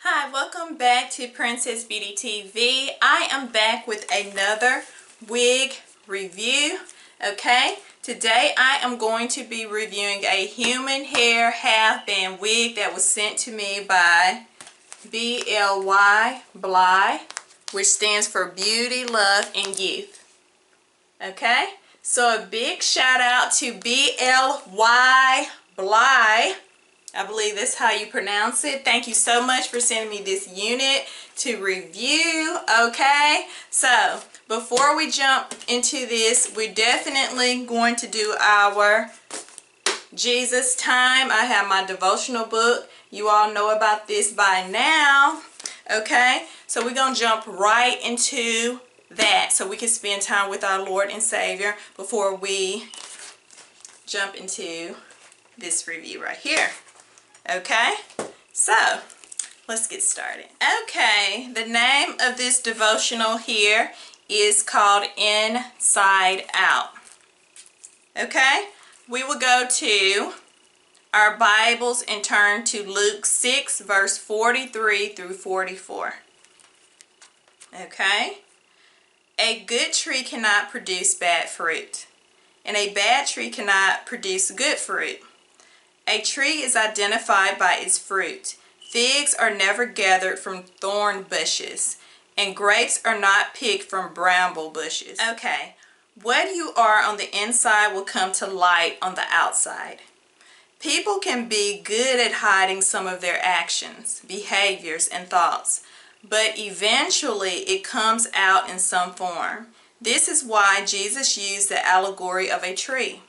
Hi, welcome back to Princess Beauty TV. I am back with another wig review. Okay, today I am going to be reviewing a human hair half-band wig that was sent to me by BLY, which stands for Beauty, Love, and Youth. Okay, so a big shout out to BLY, I believe that's how you pronounce it. Thank you so much for sending me this unit to review. Okay, so before we jump into this, we're definitely going to do our Jesus time. I have my devotional book. You all know about this by now. Okay, so we're going to jump right into that so we can spend time with our Lord and Savior before we jump into this review right here. Okay, so let's get started. Okay, the name of this devotional here is called Inside Out. Okay, we will go to our Bibles and turn to Luke 6 verse 43 through 44. Okay, a good tree cannot produce bad fruit, and a bad tree cannot produce good fruit. A tree is identified by its fruit. Figs are never gathered from thorn bushes, and grapes are not picked from bramble bushes. Okay, what you are on the inside will come to light on the outside. People can be good at hiding some of their actions, behaviors, and thoughts, but eventually it comes out in some form. This is why Jesus used the allegory of a tree.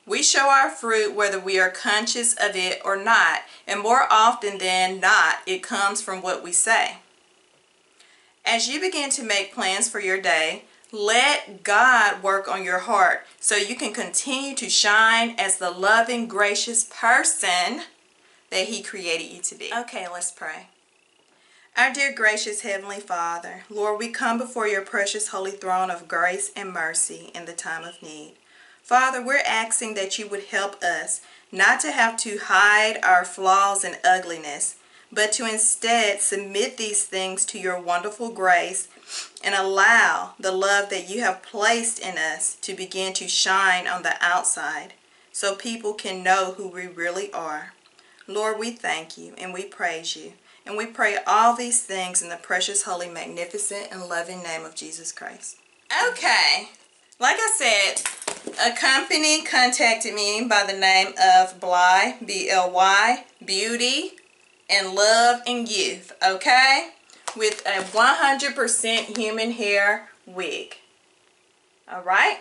We show our fruit whether we are conscious of it or not, and more often than not, it comes from what we say. As you begin to make plans for your day, let God work on your heart so you can continue to shine as the loving, gracious person that He created you to be. Okay, let's pray. Our dear gracious Heavenly Father, Lord, we come before your precious holy throne of grace and mercy in the time of need. Father, we're asking that you would help us not to have to hide our flaws and ugliness, but to instead submit these things to your wonderful grace and allow the love that you have placed in us to begin to shine on the outside so people can know who we really are. Lord, we thank you and we praise you. And we pray all these things in the precious, holy, magnificent, and loving name of Jesus Christ. Okay. Like I said, a company contacted me by the name of BLY, B-L-Y, Beauty and Love and Youth, okay? With a 100% human hair wig. Alright?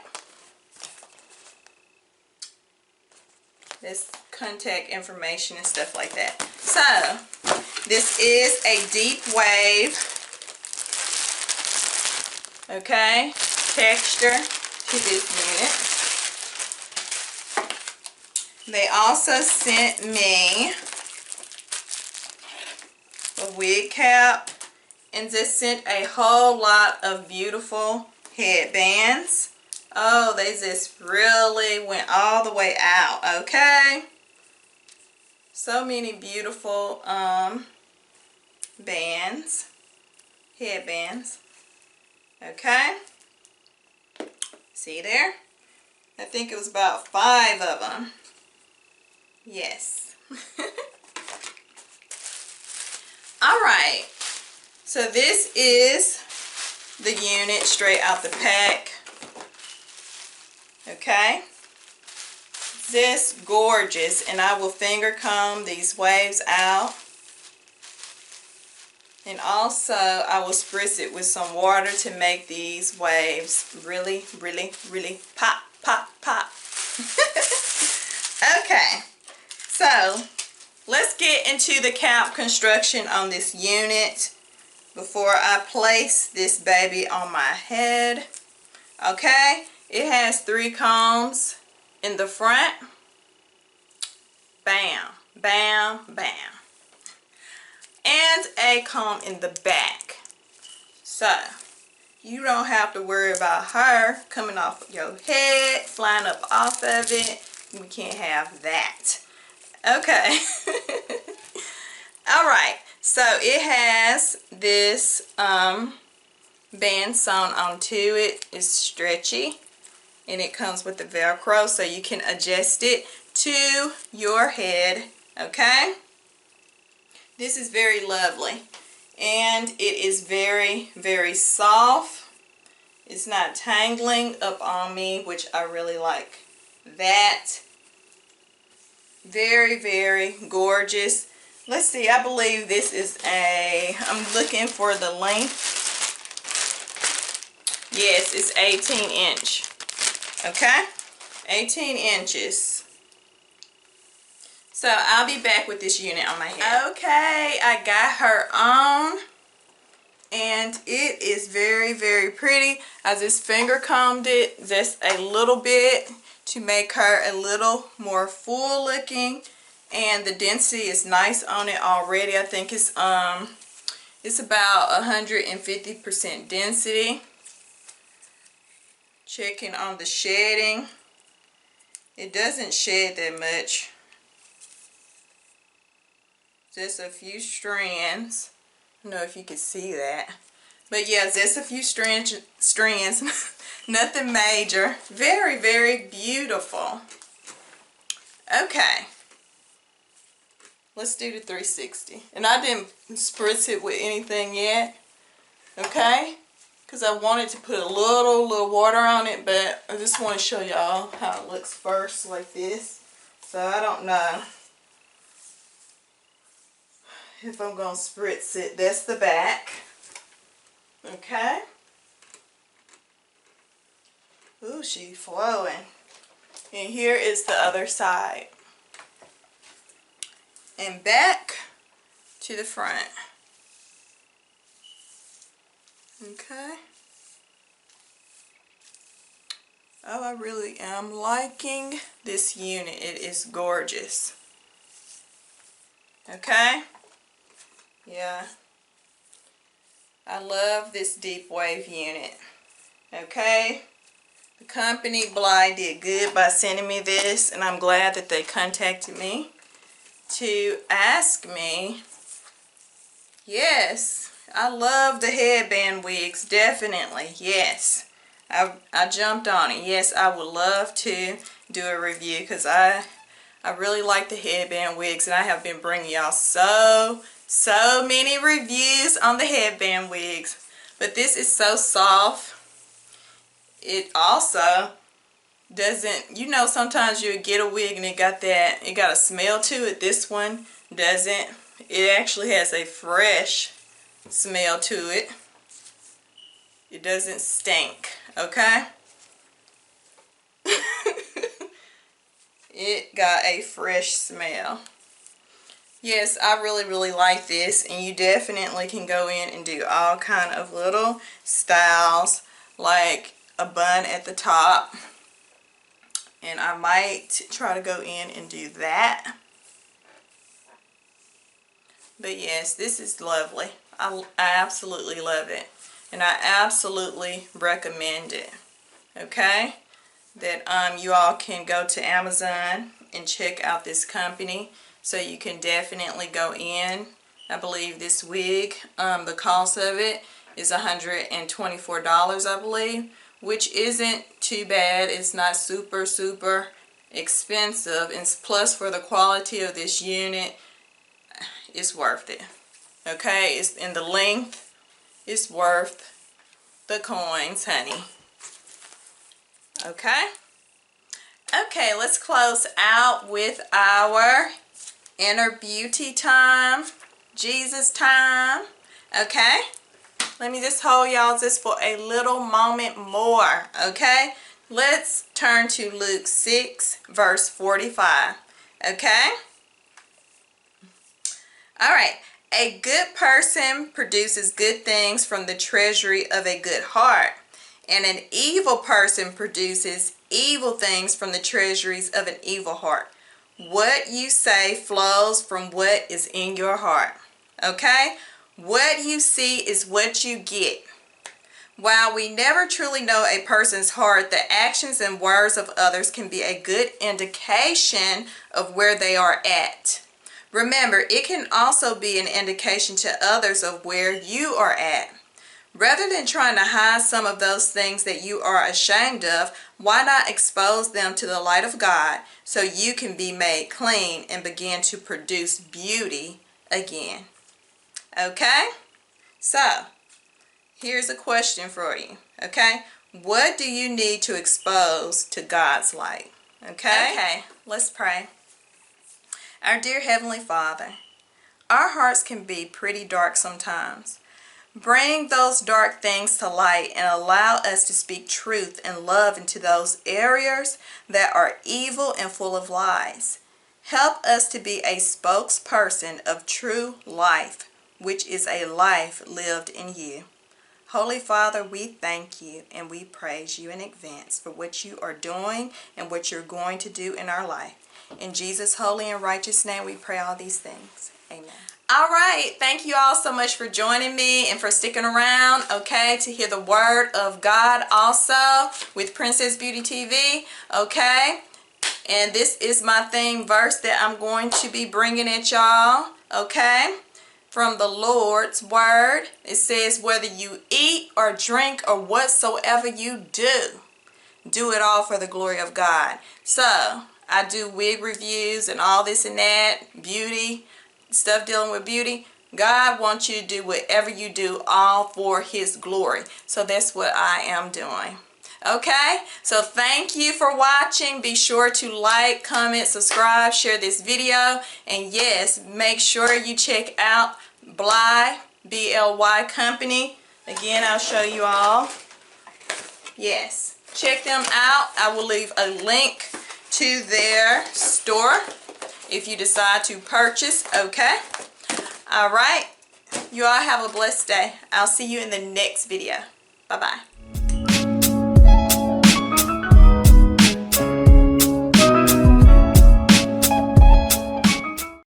This contact information and stuff like that. So, this is a deep wave, okay, texture to this unit. They also sent me a wig cap and just sent a whole lot of beautiful headbands. Oh, they just really went all the way out, okay? So many beautiful bands, headbands, okay? See there? I think it was about 5 of them. Yes. Alright. So this is the unit straight out the pack. Okay. Just gorgeous. And I will finger comb these waves out. And also I will spritz it with some water to make these waves really, really, really pop, pop, pop. Okay. So let's get into the cap construction on this unit before I place this baby on my head. Okay. It has 3 combs in the front. Bam, bam, bam. And a comb in the back. So you don't have to worry about her coming off of your head, flying up off of it. We can't have that. Okay. Alright, So it has this band sewn onto it. It's stretchy and it comes with the Velcro, so you can adjust it to your head. Okay, this is very lovely and it is very, very soft. It's not tangling up on me, which I really like that. Very, very gorgeous. Let's see, I believe this is I'm looking for the length. Yes, it's 18 inch. Okay, 18 inches. So I'll be back with this unit on my head. Okay, I got her on and it is very, very pretty. I just finger combed it just a little bit to make her a little more full looking, and the density is nice on it already. I think it's about 150% density. Checking on the shedding, it doesn't shed that much, just a few strands. I don't know if you can see that, but yeah, just a few strands nothing major. Very, very beautiful. Okay, let's do the 360, and I didn't spritz it with anything yet, okay, because I wanted to put a little water on it, but I just want to show y'all how it looks first, like this. So I don't know if I'm gonna spritz it. That's the back. Okay. Ooh, she's flowing. And here is the other side. And back to the front. Okay. Oh, I really am liking this unit. It is gorgeous. Okay. Yeah. I love this deep wave unit. Okay. The company BLY did good by sending me this, and I'm glad that they contacted me to ask me. Yes, I love the headband wigs, definitely. Yes, I jumped on it. Yes, I would love to do a review because I really like the headband wigs, and I have been bringing y'all so many reviews on the headband wigs. But this is so soft. It also doesn't, you know, sometimes you get a wig and it got a smell to it. This one doesn't. It actually has a fresh smell to it. It doesn't stink, okay? It got a fresh smell. Yes, I really like this, and you definitely can go in and do all kind of little styles, like a bun at the top, and I might try to go in and do that. But yes, this is lovely. I absolutely love it, and I absolutely recommend it. Okay, that you all can go to Amazon and check out this company, so you can definitely go in. I believe this wig, the cost of it is $124, I believe, which isn't too bad. It's not super expensive, and plus for the quality of this unit, it's worth it. Okay, it's in the length, it's worth the coins, honey. Okay, let's close out with our inner beauty time, Jesus time. Okay, let me just hold y'all just for a little moment more. Okay, let's turn to Luke 6 verse 45. Okay, all right. A good person produces good things from the treasury of a good heart, and an evil person produces evil things from the treasuries of an evil heart. What you say flows from what is in your heart. Okay? What you see is what you get. While we never truly know a person's heart, the actions and words of others can be a good indication of where they are at. Remember, it can also be an indication to others of where you are at. Rather than trying to hide some of those things that you are ashamed of, why not expose them to the light of God so you can be made clean and begin to produce beauty again? Okay? So, here's a question for you. Okay? What do you need to expose to God's light? Okay, let's pray. Our dear Heavenly Father, our hearts can be pretty dark sometimes. Bring those dark things to light and allow us to speak truth and love into those areas that are evil and full of lies. Help us to be a spokesperson of true life, which is a life lived in you. Holy Father, we thank you and we praise you in advance for what you are doing and what you're going to do in our life. In Jesus' holy and righteous name, we pray all these things. Amen. All right. Thank you all so much for joining me and for sticking around, okay, to hear the word of God also with Princess Beauty TV, okay? And this is my theme verse that I'm going to be bringing at y'all, okay? From the Lord's word. It says, whether you eat or drink or whatsoever you do, do it all for the glory of God. So, I do wig reviews and all this and that, beauty, stuff dealing with beauty. God wants you to do whatever you do, all for His glory. So that's what I am doing. Okay, so thank you for watching. Be sure to like, comment, subscribe, share this video, and yes, make sure you check out BLY, BLY company. Again, I'll show you all. Yes, check them out. I will leave a link to their store if you decide to purchase, okay? All right, you all have a blessed day. I'll see you in the next video. Bye-bye.